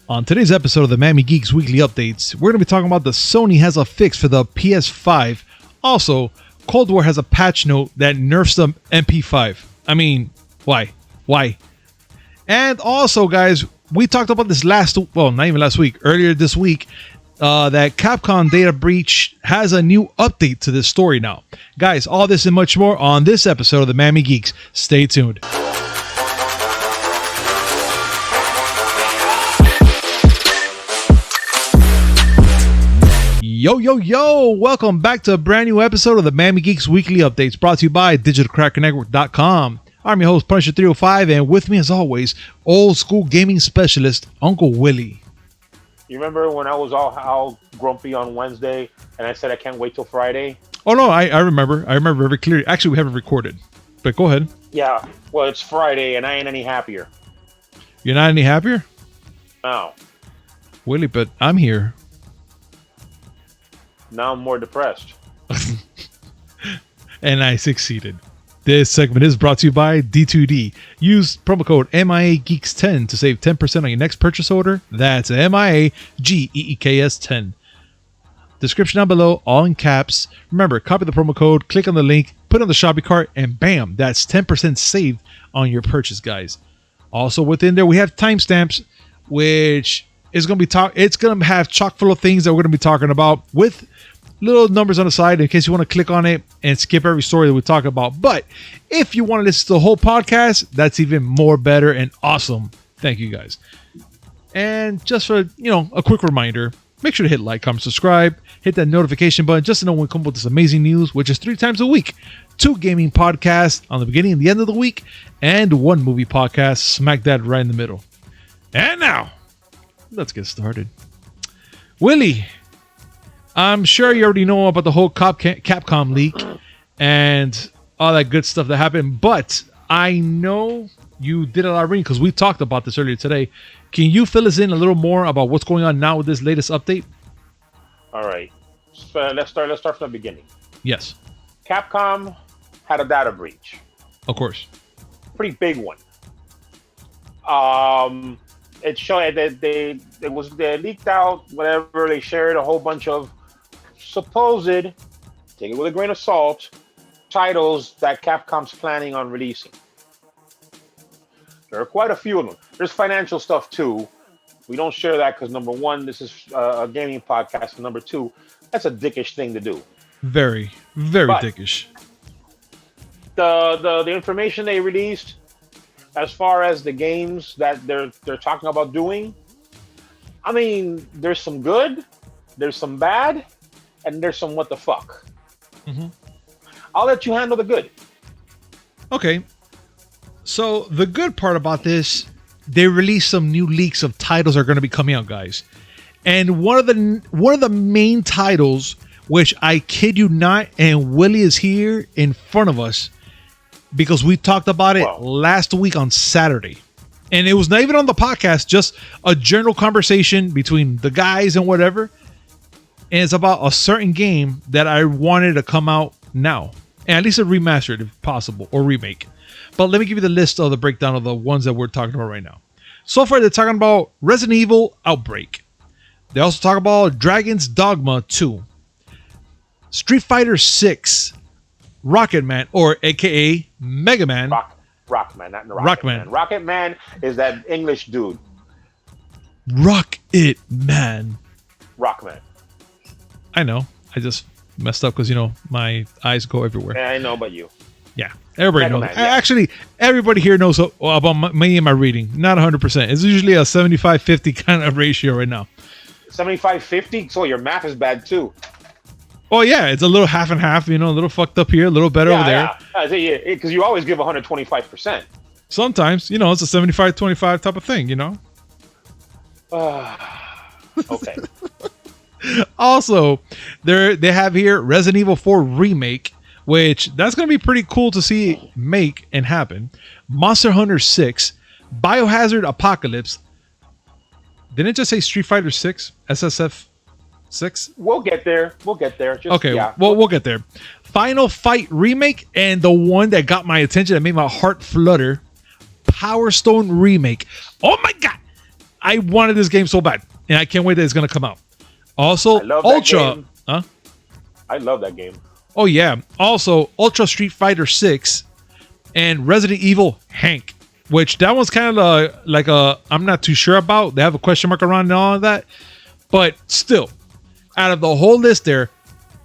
On today's episode of the Miami Geeks Weekly Updates, we're going to be talking about the Sony has a fix for the PS5. Also, Cold War has a patch note that nerfs the MP5. I mean, why? Why? And also, guys, we talked about this not even last week, earlier this week, that Capcom data breach has a new update to this story now. Guys, all this and much more on this episode of the Miami Geeks. Stay tuned. Yo, welcome back to a brand new episode of the Miami Geeks Weekly Updates, brought to you by DigitalCrackerNetwork.com. I'm your host, Punisher305, and with me as always, old school gaming specialist, Uncle Willie. You remember when I was all grumpy on Wednesday and I said I can't wait till Friday? Oh no, I remember. I remember very clearly. Actually, we have it recorded, but go ahead. Yeah, well, it's Friday and I ain't any happier. You're not any happier? No. Willie, but I'm here. Now I'm more depressed. And I succeeded. This segment is brought to you by D2D. Use promo code MIAGeeks10 to save 10% on your next purchase order. That's MIAGEEKS10. Description down below, all in caps. Remember, copy the promo code, click on the link, put it on the shopping cart, and bam, that's 10% saved on your purchase, guys. Also within there, we have timestamps, which is going to be it's going to have chock full of things that we're going to be talking about with little numbers on the side in case you want to click on it and skip every story that we talk about. But if you want to listen to the whole podcast, that's even more better and awesome. Thank you, guys. And just for, a quick reminder, make sure to hit like, comment, subscribe, hit that notification button just to know when we come up with this amazing news, which is 3 times a week. 2 gaming podcasts on the beginning and the end of the week, and 1 movie podcast smack that right in the middle. And now, let's get started. Willie, I'm sure you already know about the whole Capcom leak and all that good stuff that happened, but I know you did a lot of reading because we talked about this earlier today. Can you fill us in a little more about what's going on now with this latest update? All right. So let's start from the beginning. Yes. Capcom had a data breach. Of course. Pretty big one. It showed that they leaked out whatever. They shared a whole bunch of supposed, take it with a grain of salt, titles that Capcom's planning on releasing. There are quite a few of them. There's financial stuff too. We don't share that because number one, this is a gaming podcast, and number two, that's a dickish thing to do. Very, very dickish. The information they released, as far as the games that they're talking about doing, I mean, there's some good, there's some bad, and there's some what the fuck. Mm-hmm. I'll let you handle the good. Okay. So the good part about this, they released some new leaks of titles that are going to be coming out, guys. And one of the main titles, which I kid you not, and Willie is here in front of us, because we talked about it last week on Saturday. And it was not even on the podcast, just a general conversation between the guys and whatever. And it's about a certain game that I wanted to come out now. And at least a remastered if possible, or remake. But let me give you the list of the breakdown of the ones that we're talking about right now. So far, they're talking about Resident Evil Outbreak. They also talk about Dragon's Dogma 2. Street Fighter 6. Rocket Man, or aka Mega Man. Rockman, not Rocket Man. Rocket Man is that English dude. Rocket Man. Rockman. I know. I just messed up because, my eyes go everywhere. Yeah, I know about you. Yeah, everybody knows. Man, yeah. Actually, everybody here knows about me and my reading. Not 100%. It's usually a 75-50 kind of ratio right now. 75-50? So your math is bad too. Oh, yeah. It's a little half and half, a little fucked up here, a little better over there. Yeah, because you always give 125%. Sometimes, it's a 75-25 type of thing, Okay. Also, they have here Resident Evil 4 Remake, which that's going to be pretty cool to see make and happen. Monster Hunter 6, Biohazard Apocalypse. Didn't it just say Street Fighter 6? SSF 6? We'll get there. We'll get there. Final Fight Remake, and the one that got my attention, that made my heart flutter, Power Stone Remake. Oh my God! I wanted this game so bad, and I can't wait that it's gonna come out. Also, I love that Ultra. game. Huh? I love that game. Oh yeah. Also, Ultra Street Fighter 6 and Resident Evil Hank, which that one's kind of like a I'm not too sure about. They have a question mark around and all of that, but still, out of the whole list there,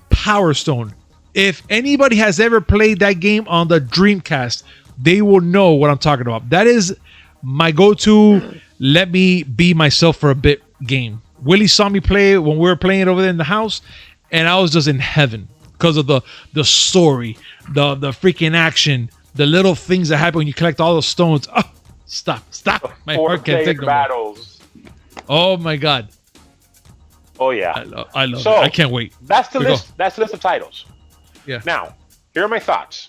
Power Stone. If anybody has ever played that game on the Dreamcast, they will know what I'm talking about. That is my go-to. Let me be myself for a bit game. Willie saw me play it when we were playing it over there in the house, and I was just in heaven because of the story, the freaking action, the little things that happen when you collect all those stones. Oh, stop! My heart can't take no more. battles. Oh my god! Oh yeah, I love it. I can't wait. That's the list. That's the list of titles. Yeah. Now, here are my thoughts.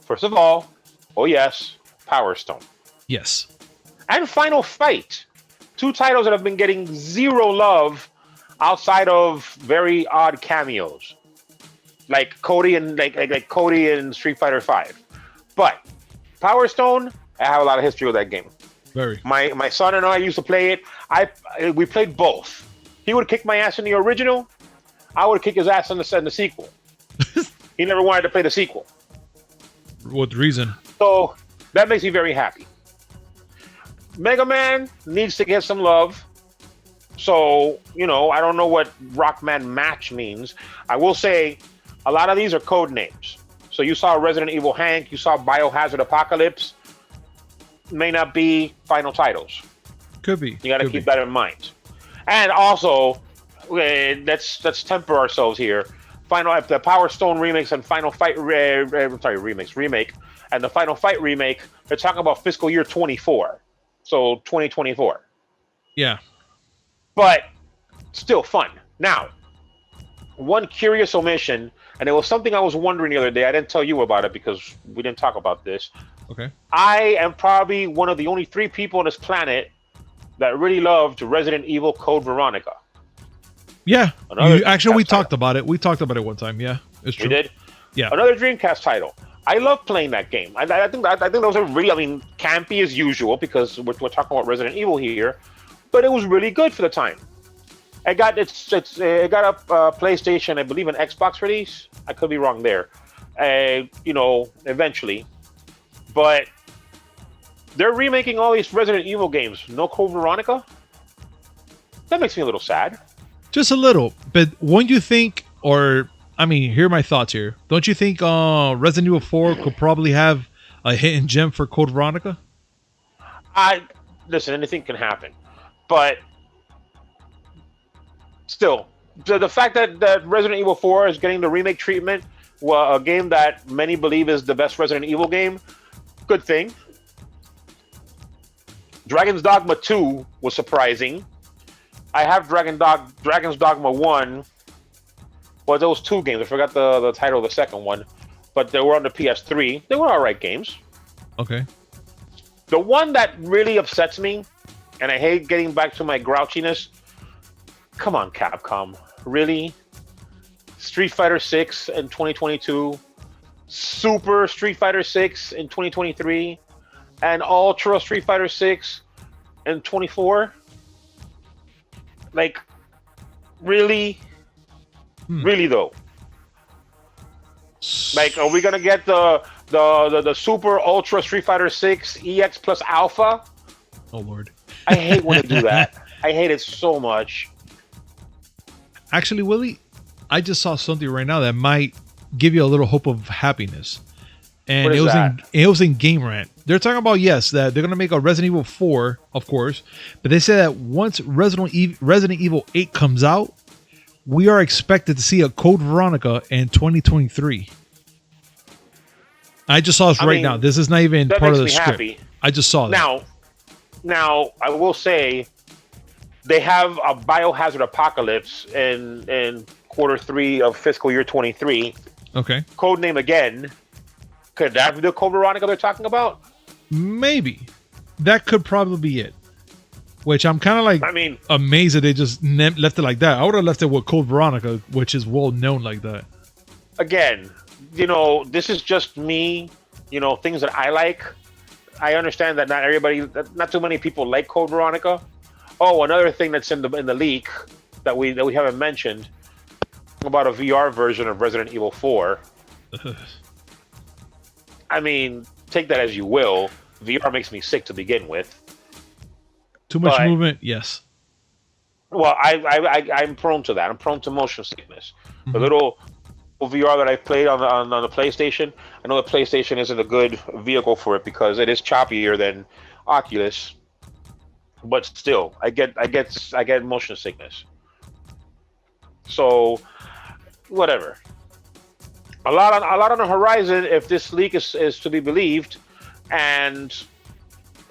First of all, oh yes, Power Stone. Yes. And Final Fight. Two titles that have been getting zero love outside of very odd cameos. Like Cody and like Cody and Street Fighter 5. But Power Stone, I have a lot of history with that game. Very. My son and I used to play it. We played both. He would kick my ass in the original. I would kick his ass in the sequel. He never wanted to play the sequel. What reason? So that makes me very happy. Mega Man needs to get some love. So, I don't know what Rockman Match means. I will say a lot of these are code names. So you saw Resident Evil Hank, you saw Biohazard Apocalypse. May not be final titles. Could be. You got to keep that in mind. And also, let's temper ourselves here. The Power Stone remakes and Final Fight remake and the Final Fight remake, they're talking about fiscal year 24. So 2024. Yeah. But still fun. Now, one curious omission, and it was something I was wondering the other day. I didn't tell you about it because we didn't talk about this. Okay. I am probably one of the only 3 people on this planet that really loved Resident Evil Code Veronica. Yeah. We talked about it. We talked about it one time. Yeah, it's true. We did? Yeah. Another Dreamcast title. I love playing that game. I think those are really, campy as usual because we're talking about Resident Evil here, but it was really good for the time. It got a PlayStation, I believe, an Xbox release. I could be wrong there. Eventually, but they're remaking all these Resident Evil games. No Code Veronica. That makes me a little sad. Just a little, but won't you think, here are my thoughts here. Don't you think Resident Evil 4 could probably have a hidden gem for Code Veronica? Listen, anything can happen. But still, the fact that Resident Evil 4 is getting the remake treatment, a game that many believe is the best Resident Evil game, good thing. Dragon's Dogma 2 was surprising. I have Dragon's Dogma 1. Well, those 2 games. I forgot the title of the second one. But they were on the PS3. They were alright games. Okay. The one that really upsets me, and I hate getting back to my grouchiness, come on, Capcom. Really? Street Fighter 6 in 2022, Super Street Fighter 6 in 2023, and Ultra Street Fighter 6 in 24? Like, really? Really though? Like, are we gonna get the Super Ultra Street Fighter 6 EX plus Alpha? Oh Lord. I hate when they do that. I hate it so much. Actually, Willie, I just saw something right now that might give you a little hope of happiness. And it was in Game Rant. They're talking about, yes, that they're going to make a Resident Evil 4, of course. But they say that once Resident Evil 8 comes out, we are expected to see a Code Veronica in 2023. I just saw this right now. This is not even part of the script. Happy. I just saw that. Now, I will say, they have a Biohazard Apocalypse in Q3 of fiscal year 23. Okay. Codename again. Could that be the Code Veronica they're talking about? Maybe. That could probably be it. Which I'm kind of amazed that they just left it like that. I would have left it with Code Veronica, which is well known like that. Again, this is just me, things that I like. I understand that not too many people like Code Veronica. Oh, another thing that's in the leak that we haven't mentioned about a VR version of Resident Evil 4. I mean, take that as you will. VR makes me sick to begin with. Too much But movement, yes. well, I'm prone to that. I'm prone to motion sickness. The Mhm. little VR that I've played on the PlayStation, I know the PlayStation isn't a good vehicle for it because it is choppier than Oculus. But still, I get motion sickness. So whatever. A lot on the horizon if this leak is to be believed, and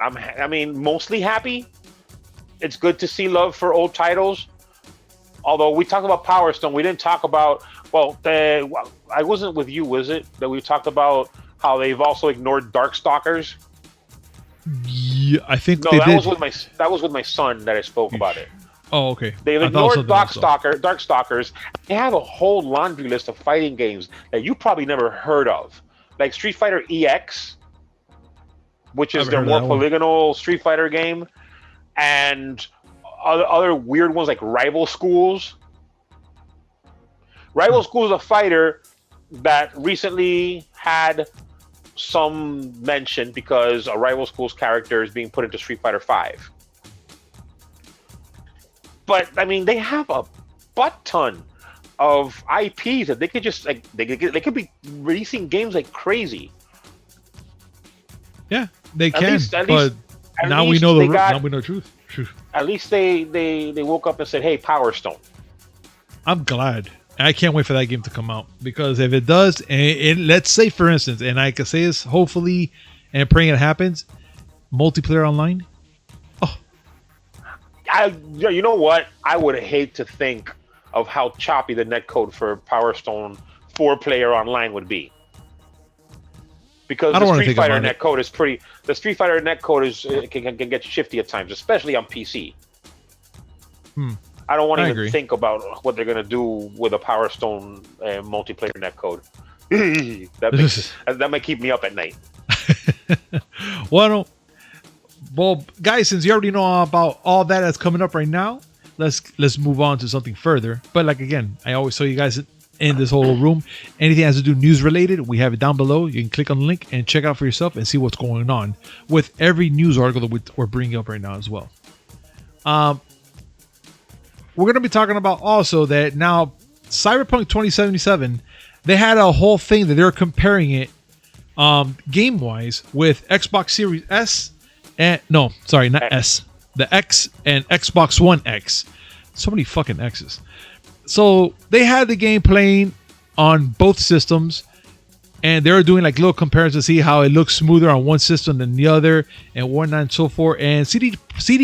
I mean mostly happy. It's good to see love for old titles. Although we talked about Power Stone, we didn't talk about I wasn't with you, was it? That we talked about how they've also ignored Darkstalkers. Yeah, I think No, they that did. was with my son that I spoke about it. Oh, okay. They've I thought it was ignored something else, though. Darkstalkers. They have a whole laundry list of fighting games that you probably never heard of, like Street Fighter EX, which is Never their heard of more that one. polygonal Street Fighter game, and other weird ones like Rival Schools. Rival Schools is a fighter that recently had some mention because a Rival Schools character is being put into Street Fighter 5. But I mean, they have a butt ton of IPs that they could just like they could be releasing games like crazy. Yeah, they At can. least- at but least- at now we least know they the got- now we know the truth. Truth. At least they woke up and said, "Hey, Power Stone." I'm glad. I can't wait for that game to come out because if it does, and let's say for instance, and I can say this hopefully, and praying it happens, multiplayer online. You know what? I would hate to think of how choppy the netcode for Power Stone 4-player online would be. Because I don't the wanna Street think Fighter about it. netcode is pretty. The Street Fighter netcode can get shifty at times, especially on PC. I don't want I to agree. even think about what they're gonna do with a Power Stone multiplayer netcode. that might keep me up at night. Well, guys, since you already know about all that's coming up right now, let's move on to something further. But like again, I always tell you guys in this whole room, anything that has to do news related, we have it down below. You can click on the link and check out for yourself and see what's going on with every news article that we're bringing up right now as well. We're going to be talking about also that now Cyberpunk 2077, they had a whole thing that they're comparing it game wise with Xbox Series S and no, sorry, not S, the X and Xbox One X. So many fucking X's. So they had the game playing on both systems, and they were doing like little comparisons to see how it looks smoother on one system than the other, and whatnot and so forth. And CD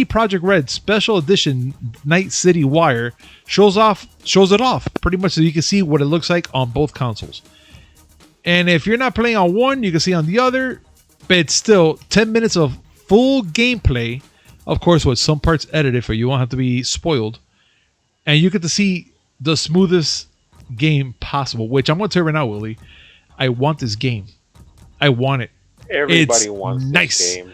Projekt Red Special Edition Night City Wire shows it off pretty much so you can see what it looks like on both consoles. And if you're not playing on one, you can see on the other, but it's still 10 minutes of full gameplay, of course, with some parts edited for you. You won't have to be spoiled, and you get to see the smoothest game possible. Which I'm going to tell you right now, Willie, I want this game. I want it. Everybody It's wants nice. this game.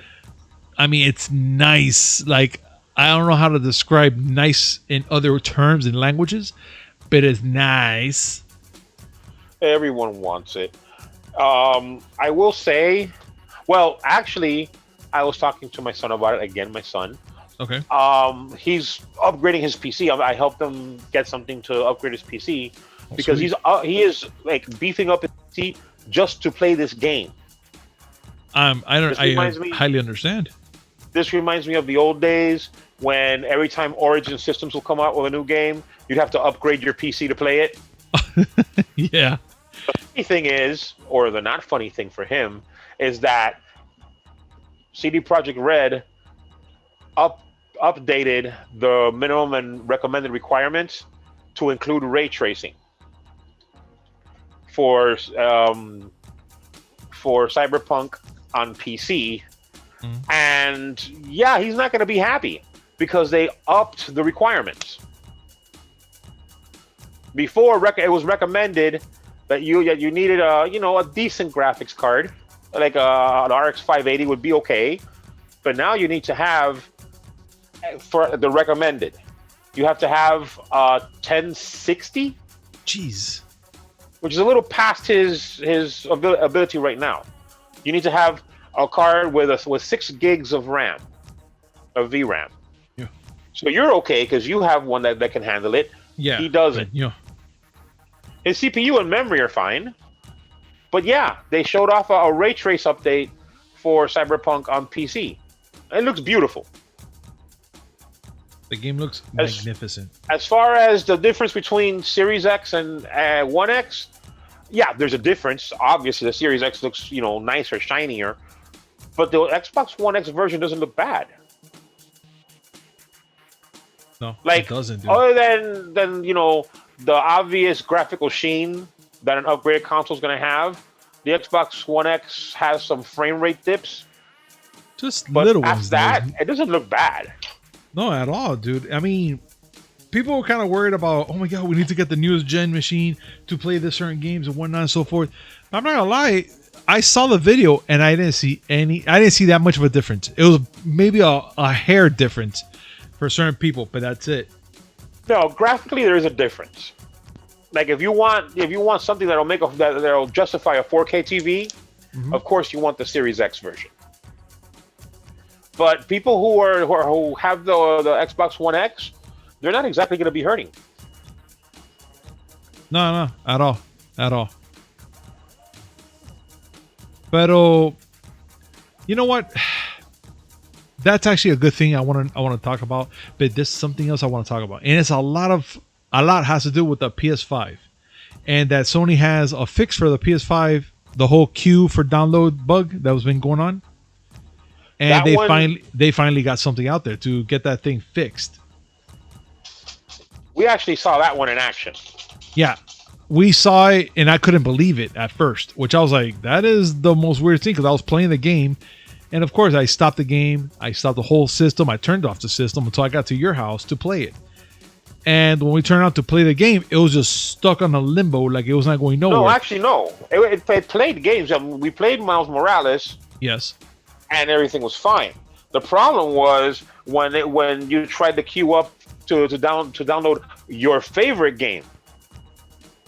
I mean, it's nice. Like, I don't know how to describe nice in other terms and languages, but it's nice. Everyone wants it. I will say, well, actually, I was talking to my son about it again. My son, Okay. he's upgrading his PC. I helped him get something to upgrade his PC because sweet. he is like beefing up his PC just to play this game. I This reminds me- highly understand. This reminds me of the old days when every time Origin Systems will come out with a new game, you'd have to upgrade your PC to play it. Yeah. Funny thing is, or the not funny thing for him, is that CD Projekt Red updated the minimum and recommended requirements to include ray tracing for Cyberpunk on PC. And yeah, he's not going to be happy because they upped the requirements. Before, it was recommended that you needed a decent graphics card, like an RX 580 would be okay, but now you need to have for the recommended. You have to have 1060, Jeez. which is a little past his ability right now. You need to have a card with 6 gigs of RAM, of VRAM. Yeah. So you're okay because you have one that can handle it. Yeah. He doesn't. Yeah. His CPU and memory are fine. But yeah, they showed off a ray trace update for Cyberpunk on PC. It looks beautiful. The game looks magnificent. As far as the difference between Series X and One X, yeah, there's a difference. Obviously, the Series X looks, nicer, shinier. But the Xbox One X version doesn't look bad. No, like, it doesn't. Dude. Other than the obvious graphical sheen that an upgraded console is going to have, the Xbox One X has some frame rate dips. Just but little past ones. That, dude. it doesn't look bad. No, at all, dude. I mean, people were kind of worried about, oh my god, we need to get the newest gen machine to play the certain games and whatnot and so forth. I'm not gonna lie, I saw the video and I didn't see that much of a difference. It was maybe a hair difference for certain people, but that's it. No, graphically there is a difference. Like if you want something that'll justify a 4K TV, of course you want the Series X version. But people who have the Xbox One X, they're not exactly going to be hurting. No, at all. But you know what? That's actually a good thing I want to talk about. But this is something else I want to talk about, and it's a lot has to do with the PS5, and that Sony has a fix for the PS5, the whole queue for download bug that was been going on. And they finally got something out there to get that thing fixed. We actually saw that one in action. Yeah, we saw it, and I couldn't believe it at first. Which I was like, that is the most weird thing, because I was playing the game, and of course I stopped the game. I stopped the whole system. I turned off the system until I got to your house to play it. And when we turned out to play the game, it was just stuck on a limbo, like it was not going nowhere. No, actually, no. It played games. We played Miles Morales. Yes. And everything was fine. The problem was when you tried to queue up to download your favorite game.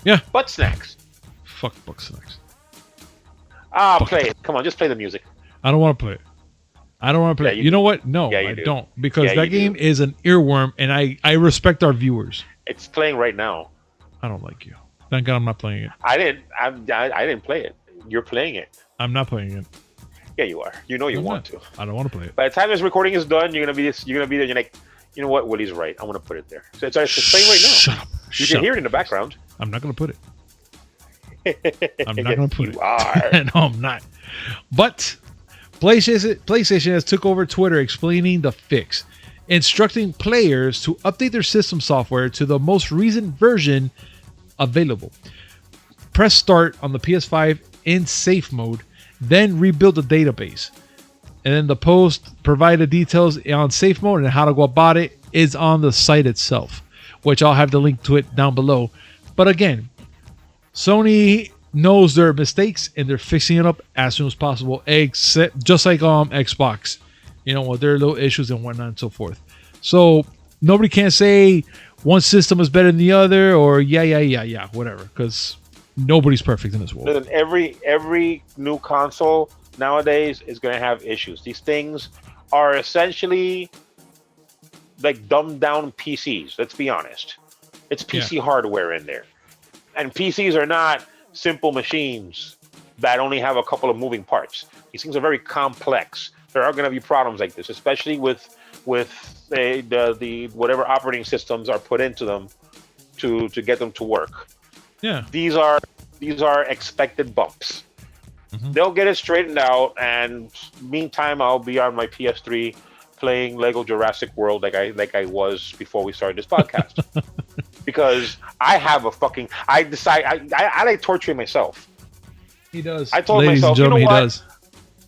Yeah. Butt Snacks. Fuck Butt Snacks. Play it. Come on, just play the music. I don't want to play it. I don't want to play it. You know what? No, I don't. Because that game is an earworm, and I respect our viewers. It's playing right now. I don't like you. Thank God I'm not playing it. I didn't play it. You're playing it. I'm not playing it. Yeah, you are. You know you want to. I don't want to play it. By the time this recording is done, you're gonna be there. You're like, you know what? Willie's right. I want to put it there. So it's playing right now. Shut up. You can hear it in the background. I'm not gonna put it. I'm not gonna put it. You are. No, I'm not. But PlayStation has took over Twitter explaining the fix, instructing players to update their system software to the most recent version available. Press start on the PS5 in safe mode, then rebuild the database. And then the post provided details on safe mode and how to go about it is on the site itself, which I'll have the link to it down below. But again, Sony knows their mistakes and they're fixing it up as soon as possible, except just like Xbox, with their little issues and whatnot and so forth. So nobody can say one system is better than the other, or whatever, because nobody's perfect in this world. Listen, every new console nowadays is going to have issues. These things are essentially like dumbed down PCs. Let's be honest. It's PC hardware in there. And PCs are not simple machines that only have a couple of moving parts. These things are very complex. There are going to be problems like this, especially with the whatever operating systems are put into them to get them to work. Yeah. These are expected bumps. Mm-hmm. They'll get it straightened out, and meantime, I'll be on my PS3 playing Lego Jurassic World like I was before we started this podcast. Because I have I like torturing myself. He does. I told myself, you know what? He does.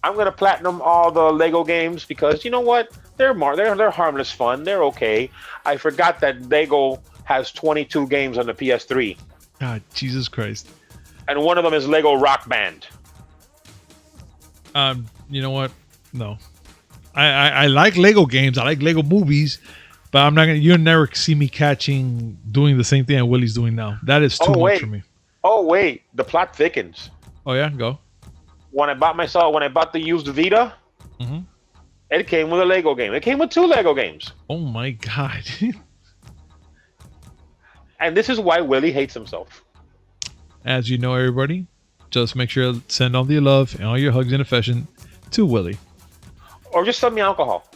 I'm gonna platinum all the Lego games because you know what? They're harmless fun. They're okay. I forgot that Lego has 22 games on the PS3. God, Jesus Christ. And one of them is Lego Rock Band. You know what? No. I like Lego games. I like Lego movies, but I'm not gonna. You'll never see me doing the same thing that Willie's doing now. That is too much for me. Oh wait, the plot thickens. Oh yeah, go. When I bought the used Vita, it came with a Lego game. It came with 2 Lego games. Oh my god. And this is why Willie hates himself. As you know, everybody, just make sure to send all the love and all your hugs and affection to Willie. Or just send me alcohol.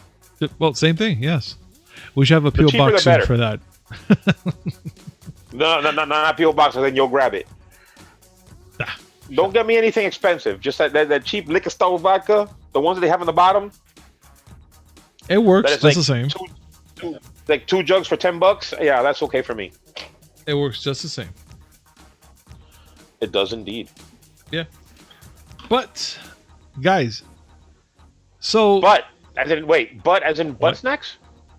Well, same thing, yes. We should have a The P.O. cheaper, box the better. soon for that. No, not P.O. box, and then you'll grab it. Ah. Don't get me anything expensive. Just that cheap liquor store vodka, the ones that they have on the bottom. It works. That is That's the same. Like 2 jugs for $10. Yeah, that's okay for me. It works just the same. It does indeed. Yeah. But, guys, so... But as in butt What? snacks?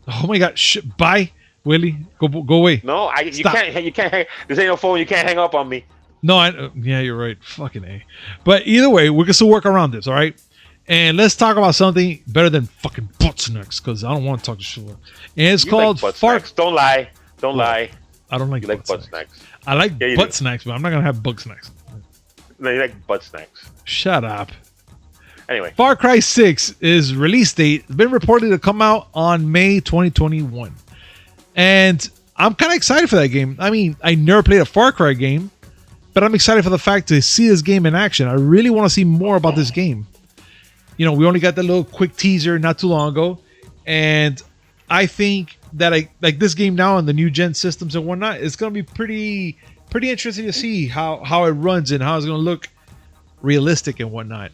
Oh my god, bye, Willie. Go away. No, you Stop. can't hang, this ain't no phone, you can't hang up on me. No, yeah, you're right. Fucking A. But either way, we can still work around this, all right? And let's talk about something better than fucking butt snacks, because I don't want to talk shit. And it's You called like butt snacks. Don't lie. I don't like You like butt snacks. snacks. I like Yeah, you butt do. snacks, but I'm not going to have bug snacks. No, you like butt snacks. Shut up. Anyway, Far Cry 6 is release date has been reported to come out on May 2021. And I'm kind of excited for that game. I mean, I never played a Far Cry game, but I'm excited for the fact to see this game in action. I really want to see more about this game. You know, we only got the little quick teaser not too long ago, and I think that I like this game now on the new gen systems and whatnot. It's going to be pretty interesting to see how it runs and how it's going to look realistic and whatnot.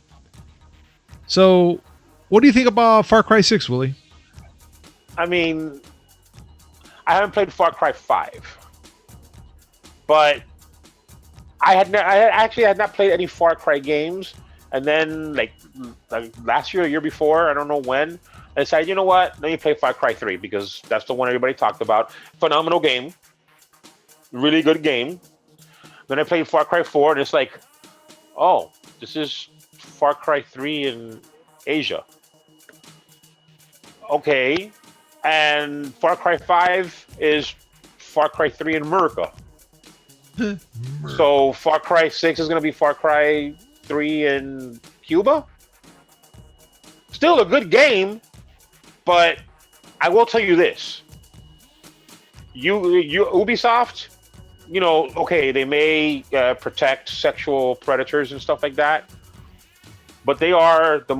So, what do you think about Far Cry 6, Willie? I mean, I haven't played Far Cry 5, but I actually had not played any Far Cry games. And then, like last year or year before, I don't know when, I decided, you know what? Let me play Far Cry 3 because that's the one everybody talked about. Phenomenal game. Really good game. Then I played Far Cry 4, and it's like, oh, this is Far Cry 3 in Asia. Okay. And Far Cry 5 is Far Cry 3 in America. So Far Cry 6 is going to be Far Cry 3 in Cuba? Still a good game, but I will tell you this. You Ubisoft, you know, okay, they may protect sexual predators and stuff like that, but they are the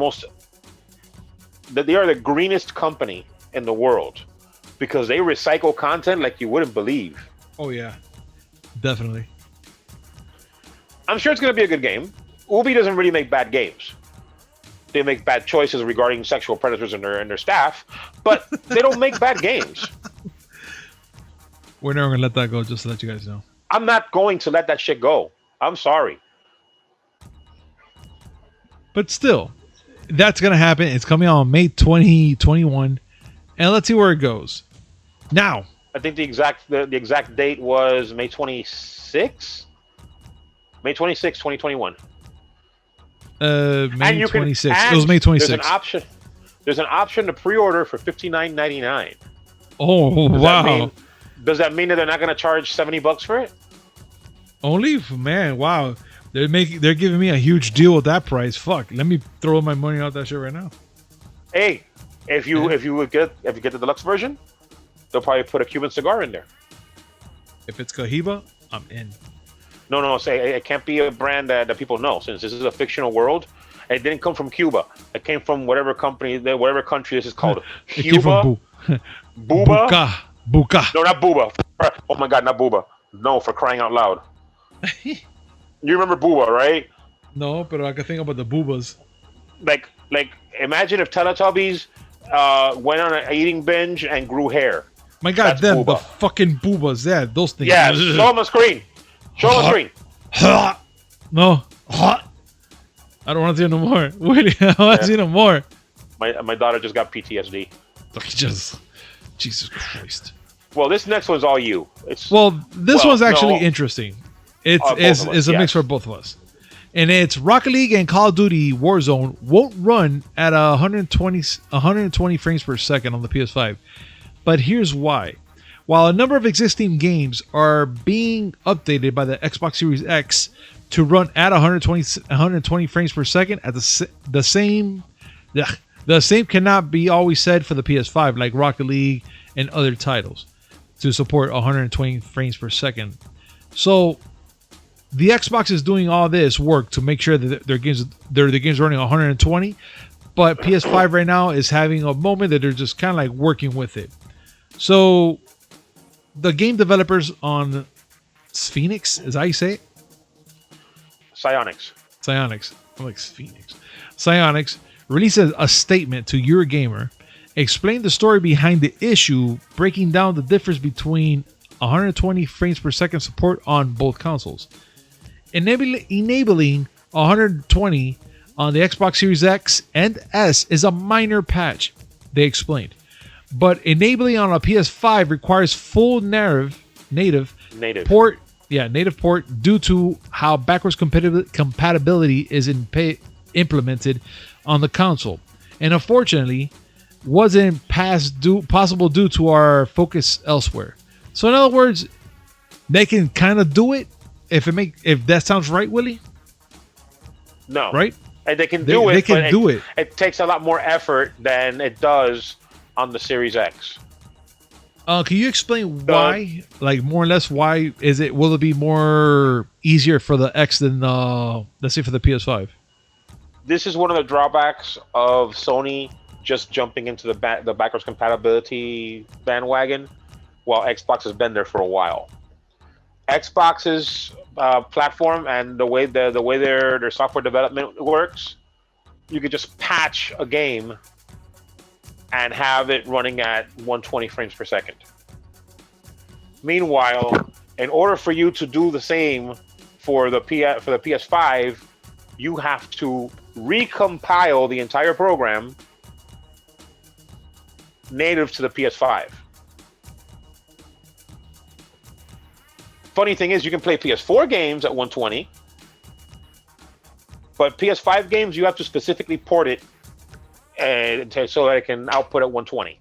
greenest company in the world because they recycle content like you wouldn't believe. Oh yeah, definitely. I'm sure it's going to be a good game. Ubi doesn't really make bad games. They make bad choices regarding sexual predators and their staff, but they don't make bad games. We're never going to let that go, just to let you guys know. I'm not going to let that shit go. I'm sorry. But still, that's going to happen. It's coming out on May 2021. And let's see where it goes. Now, I think the exact date was May 26th? May 26th, 2021. May 26th. It was May 26th. There's an option to pre-order for $59.99. Oh, wow. Does that mean that they're not going to charge $70 for it? Only, man, wow. They're giving me a huge deal with that price. Fuck, let me throw my money out that shit right now. Hey, if you get the deluxe version, they'll probably put a Cuban cigar in there. If it's Cohiba, I'm in. No, say it can't be a brand that people know, since this is a fictional world. It didn't come from Cuba. It came from whatever country this is called. Cuba, Booba, Buka. No, not Booba. Oh my God, not Booba. No, for crying out loud. You remember Booba, right? No, but I can think about the boobas. Like, imagine if Teletubbies went on an eating binge and grew hair. My God, That's them, Booba. the fucking boobas. Yeah, those things. Yeah, show them a screen. Show them a screen. No. I don't want to see it no more. Wait, I want to see no more. My daughter just got PTSD. Jesus Christ. Well, this next one's all you. This one's actually interesting. It's a mix yes. for both of us. And it's Rocket League and Call of Duty Warzone won't run at 120 frames per second on the PS5. But here's why. While a number of existing games are being updated by the Xbox Series X to run at 120 frames per second, at the same cannot be always said for the PS5, like Rocket League and other titles to support 120 frames per second. So the Xbox is doing all this work to make sure that their games running 120, but PS5 right now is having a moment that they're just kind of like working with it. So the game developers on Phoenix, is that how you say it? Psyonix. I'm like Phoenix. Psyonix releases a statement to Eurogamer, explain the story behind the issue, breaking down the difference between 120 frames per second support on both consoles. Enabling 120 on the Xbox Series X and S is a minor patch, they explained. But enabling on a PS5 requires full native port due to how backwards compatibility is implemented on the console. And unfortunately, wasn't possible due to our focus elsewhere. So in other words, they can kind of do it if that sounds right, Willie. No, right? And they can do it. They can do it. It takes a lot more effort than it does on the Series X. Can you explain why? Like more or less, why is it? Will it be more easier for the X than let's say for the PS5? This is one of the drawbacks of Sony just jumping into the backwards compatibility bandwagon, while Xbox has been there for a while. Xbox's platform and the way their software development works, you could just patch a game and have it running at 120 frames per second. Meanwhile, in order for you to do the same for the PS5, you have to recompile the entire program native to the PS5. Funny thing is, you can play PS4 games at 120, but PS5 games you have to specifically port it so that it can output at 120.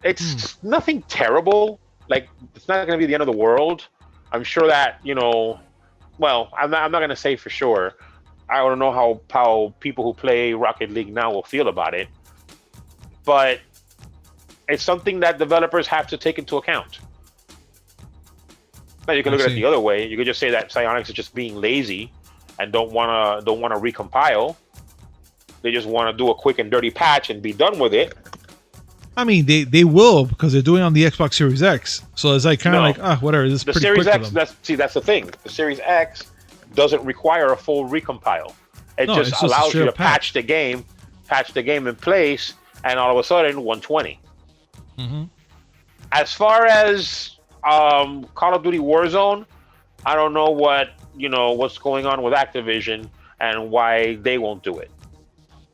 It's nothing terrible. Like, it's not going to be the end of the world. I'm sure that, well, I'm not going to say for sure. I don't know how people who play Rocket League now will feel about it, but it's something that developers have to take into account. Now you can look at it the other way. You could just say that Psyonix is just being lazy and don't want to recompile. They just want to do a quick and dirty patch and be done with it. I mean, they will, because they're doing it on the Xbox Series X. So it's like kind of like, whatever. This is pretty Series quick X. for them. That's the thing. The Series X doesn't require a full recompile. It just allows you to patch the game in place, and all of a sudden 120. Mm-hmm. As far as Call of Duty Warzone, I don't know what's going on with Activision and why they won't do it.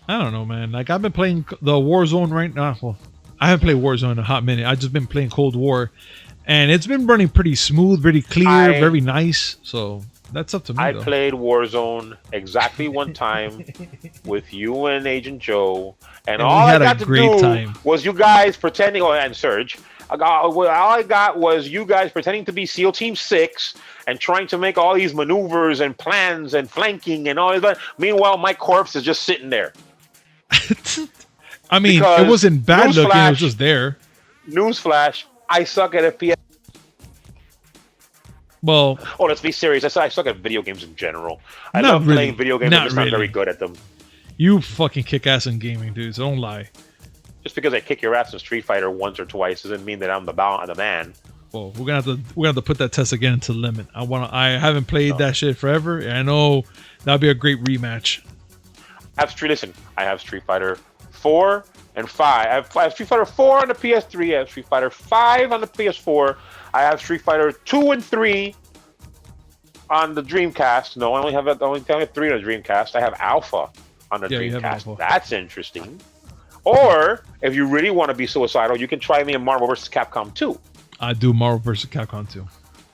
I don't know, man. Like, I've been playing the Warzone right now. Well, I haven't played Warzone in a hot minute. I've just been playing Cold War, and it's been running pretty smooth, very clear, very nice. So that's up to me. I played Warzone exactly one time with you and Agent Joe, and all I got to do was you guys pretending, and Serge. All I got was you guys pretending to be SEAL Team 6 and trying to make all these maneuvers and plans and flanking and all that. Meanwhile, my corpse is just sitting there. I mean, it wasn't bad looking. It was just there. Newsflash, I suck at FPS. Well, let's be serious. I suck at video games in general. I love playing video games. I'm just not very good at them. You fucking kick ass in gaming, dude. So don't lie. Just because I kick your ass in Street Fighter once or twice doesn't mean that I'm the man. Well, we're gonna have to put that test again to the limit. I haven't played that shit forever. And I know that'd be a great rematch. I have Street Fighter 4 and 5. I have Street Fighter 4 on the PS3. I have Street Fighter 5 on the PS4. I have Street Fighter 2 and 3 on the Dreamcast. No, I only have 3 on the Dreamcast. I have Alpha on the Dreamcast. That's interesting. Or, if you really want to be suicidal, you can try me in Marvel vs. Capcom 2. I do Marvel vs. Capcom 2.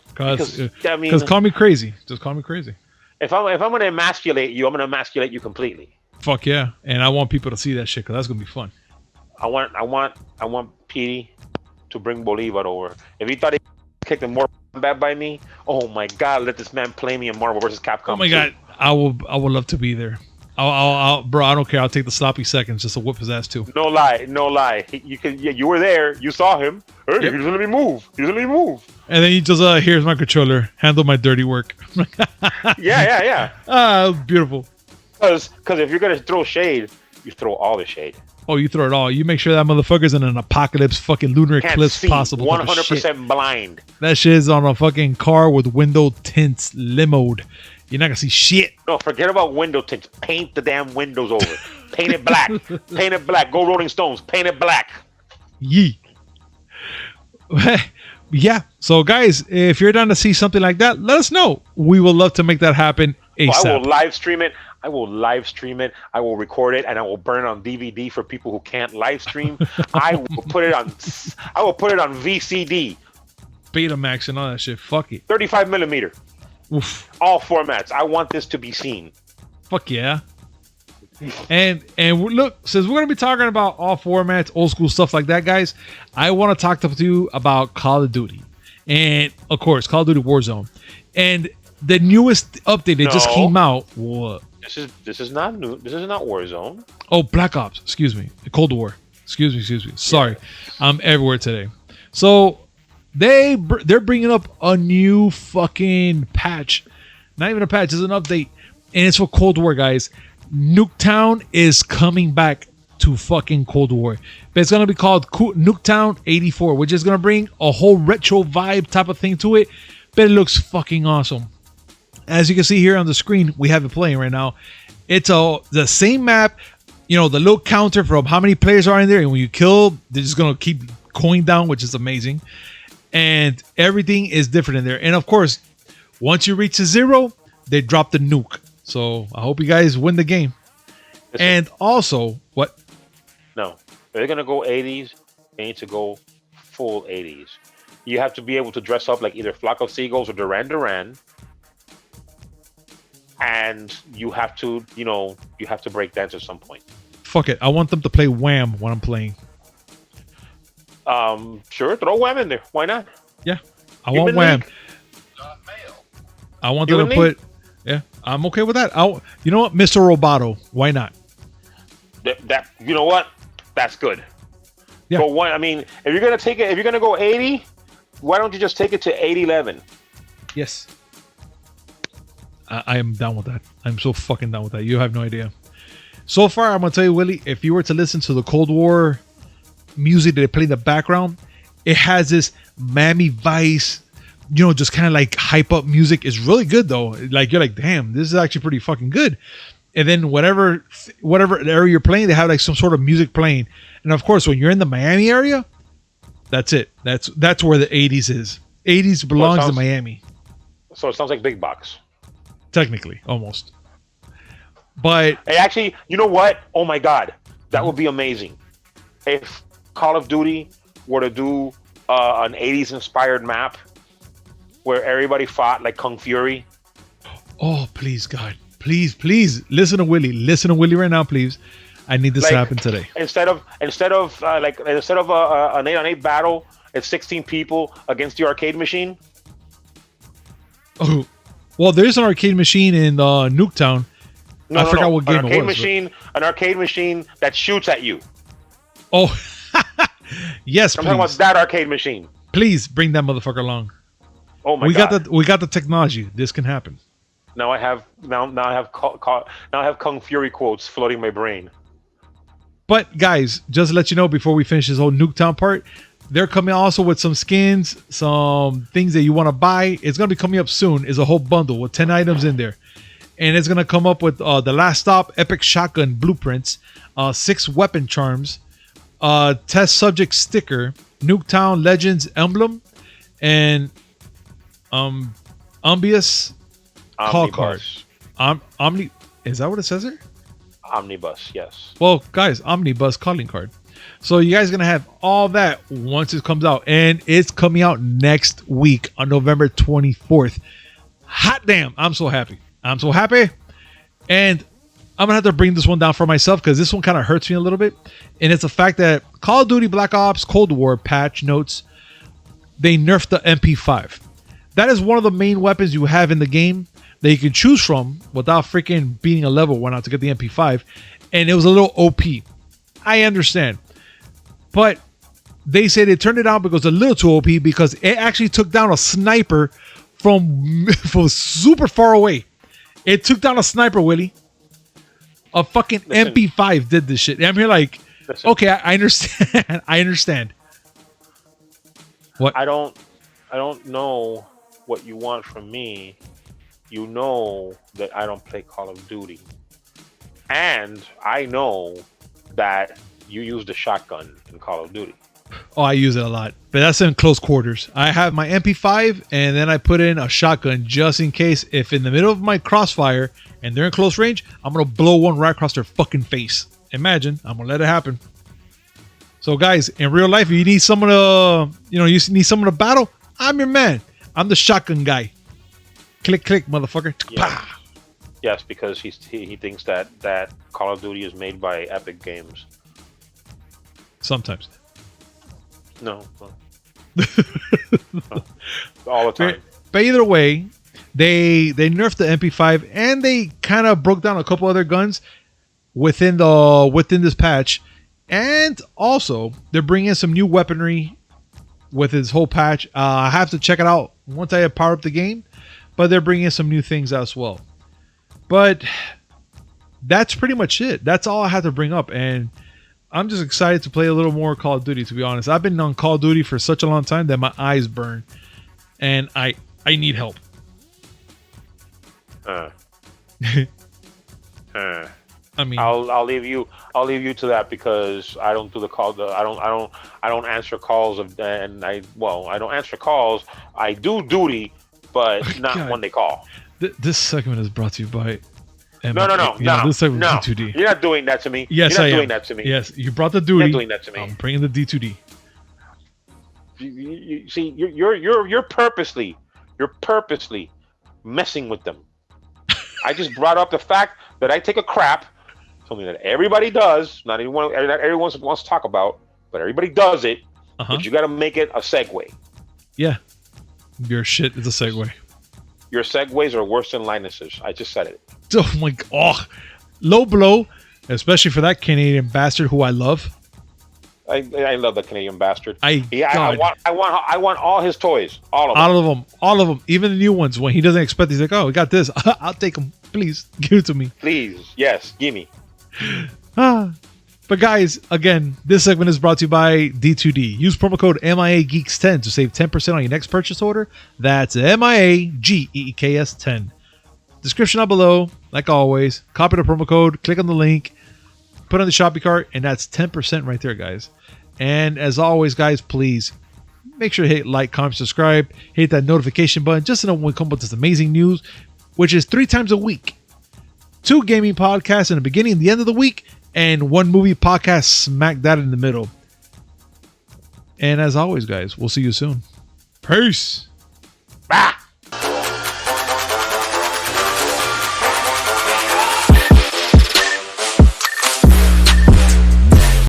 Because call me crazy. Just call me crazy. If I'm gonna emasculate you, I'm gonna emasculate you completely. Fuck yeah. And I want people to see that shit because that's gonna be fun. I want Petey to bring Bolivar over. If he thought he kicked him more bad by me, oh my god, let this man play me in Marvel vs. Capcom. Oh my god, I would love to be there. Bro, I don't care. I'll take the sloppy seconds just to whip his ass too. No lie. You were there. You saw him. Hey, Yep. He doesn't let me move. And then he just here's my controller. Handle my dirty work. Yeah. Beautiful. Because if you're gonna throw shade, you throw all the shade. Oh, you throw it all. You make sure that motherfucker's in an apocalypse, fucking lunar Can't eclipse see. possible. 100% blind. That shit is on a fucking car with window tints limoed. You're not gonna see shit. No, forget about window tints. Paint the damn windows over. Paint it black. Paint it black. Go Rolling Stones. Paint it black. Yee. Yeah. So, guys, if you're down to see something like that, let us know. We will love to make that happen ASAP. I will live stream it. I will record it, and I will burn it on DVD for people who can't live stream. I will put it on VCD. Betamax and all that shit. Fuck it. 35 millimeter. Oof. All formats. I want this to be seen. Fuck yeah. And look, since we're gonna be talking about all formats, old school stuff like that, guys, I want to talk to you about Call of Duty, and of course, Call of Duty Warzone, and the newest update that just came out. What? This is not new. This is not Warzone. Oh, Black Ops. Excuse me. Cold War. Excuse me. Sorry, I'm everywhere today. So they're bringing up a new fucking patch. Not even a patch. It's an update, and it's for Cold War, guys. Nuketown is coming back to fucking Cold War. But it's gonna be called Nuketown 84, which is gonna bring a whole retro vibe type of thing to it. But it looks fucking awesome. As you can see here on the screen, we have it playing right now. It's the same map, the little counter from how many players are in there, and when you kill, they're just gonna keep going down, which is amazing. And everything is different in there. And of course, once you reach 0, they drop the nuke. So I hope you guys win the game. Listen, and also, what? No, if they're gonna go 80s, they need to go full 80s. You have to be able to dress up like either Flock of Seagulls or Duran Duran. And you have to break dance at some point. Fuck it. I want them to play Wham when I'm playing. Sure, throw Wham in there. Why not? Yeah. I want Wham. I want them to put... Yeah, I'm okay with that. You know what? Mr. Roboto. Why not? That you know what? That's good. Yeah. But if you're gonna take it, if you're gonna go 80, why don't you just take it to 811? Yes. I am down with that. I'm so fucking down with that. You have no idea. So far, I'm gonna tell you, Willie, if you were to listen to the Cold War music that they play in the background, it has this Miami Vice, just kind of like hype up music. Is really good though. Like you're like, damn, this is actually pretty fucking good. And then whatever area you're playing, they have like some sort of music playing. And of course, when you're in the Miami area, that's it. That's where the 80s is. 80s belongs to Miami. So it sounds like Big Box. Technically, almost. But hey, actually, you know what? Oh my God, that would be amazing if Call of Duty were to do an 80s inspired map where everybody fought like Kung Fury. Oh, please, God. Please listen to Willie. Listen to Willie right now, please. I need this to happen today. Instead of an 8-on-8 battle, it's 16 people against the arcade machine. Oh, well, there's an arcade machine in Nuketown. I forgot what game it was. An arcade machine that shoots at you. Oh, yes, I'm talking about that arcade machine. Please bring that motherfucker along. Oh my God! We got the technology. This can happen. Now I have Kung Fury quotes floating my brain. But guys, just to let you know before we finish this whole Nuketown part, they're coming also with some skins, some things that you want to buy. It's gonna be coming up soon. It's a whole bundle with 10 items in there, and it's gonna come up with the Last Stop Epic Shotgun blueprints, 6 weapon charms, test subject sticker, Nuketown Legends emblem, and Omnibus call card. Omni is that what it says here? Omnibus, yes. Well, guys, Omnibus calling card. So you guys are gonna have all that once it comes out, and it's coming out next week on November 24th. Hot damn! I'm so happy. I'm so happy. And I'm going to have to bring this one down for myself because this one kind of hurts me a little bit. And it's the fact that Call of Duty Black Ops Cold War patch notes, they nerfed the MP5. That is one of the main weapons you have in the game that you can choose from without freaking beating a level 1 out to get the MP5. And it was a little OP. I understand. But they say they turned it down because it was a little too OP because it actually took down a sniper from super far away. It took down a sniper, Willie. A fucking MP5 did this shit. And I'm here like, okay, I understand. I understand. What? I don't know what you want from me. You know that I don't play Call of Duty. And I know that you use the shotgun in Call of Duty. Oh, I use it a lot. But that's in close quarters. I have my MP5 and then I put in a shotgun just in case if in the middle of my crossfire and they're in close range, I'm going to blow one right across their fucking face. Imagine. I'm going to let it happen. So guys, in real life, if you need someone to, you need someone to battle, I'm your man. I'm the shotgun guy. Click, click, motherfucker. Yeah. Yes, because he thinks that Call of Duty is made by Epic Games. Sometimes. No. All the time. But either way, they nerfed the MP5 and they kind of broke down a couple other guns within this patch. And also, they're bringing in some new weaponry with this whole patch. I have to check it out once I power up the game. But they're bringing in some new things as well. But that's pretty much it. That's all I have to bring up. And I'm just excited to play a little more Call of Duty, to be honest. I've been on Call of Duty for such a long time that my eyes burn. And I need help. I mean, I'll leave you to that because I don't do the call. I don't answer calls I don't answer calls. I do duty, but not God. when they call. This segment is brought to you by. No. This segment is D2D. You're not doing that to me. Yes, You're not I doing am. that to me. Yes, you brought the duty. You're not doing that to me. I'm bringing the D2D. You see, you're purposely messing with them. I just brought up the fact that I take a crap, something that everybody does. Not everyone wants to talk about, but everybody does it. But you got to make it a segue. Yeah, your shit is a segue. Your segues are worse than Linus's. I just said it. Oh my god, low blow, especially for that Canadian bastard who I love. I love the Canadian bastard. I want all his toys, all of them, even the new ones. When he doesn't expect, he's like, "Oh, we got this. I'll take them. Please give it to me. Please, yes, gimme." But guys, again, this segment is brought to you by D2D. Use promo code MIAGeeks10 to save 10% on your next purchase order. That's MIAGEEKS10. Description down below, like always. Copy the promo code, click on the link, put on the shopping cart, and that's 10% right there, guys. And as always, guys, please make sure to hit like, comment, subscribe, hit that notification button just to know when we come up with this amazing news, which is 3 times a week. 2 gaming podcasts in the beginning and the end of the week, and 1 movie podcast smack that in the middle. And as always, guys, we'll see you soon. Peace. Bah!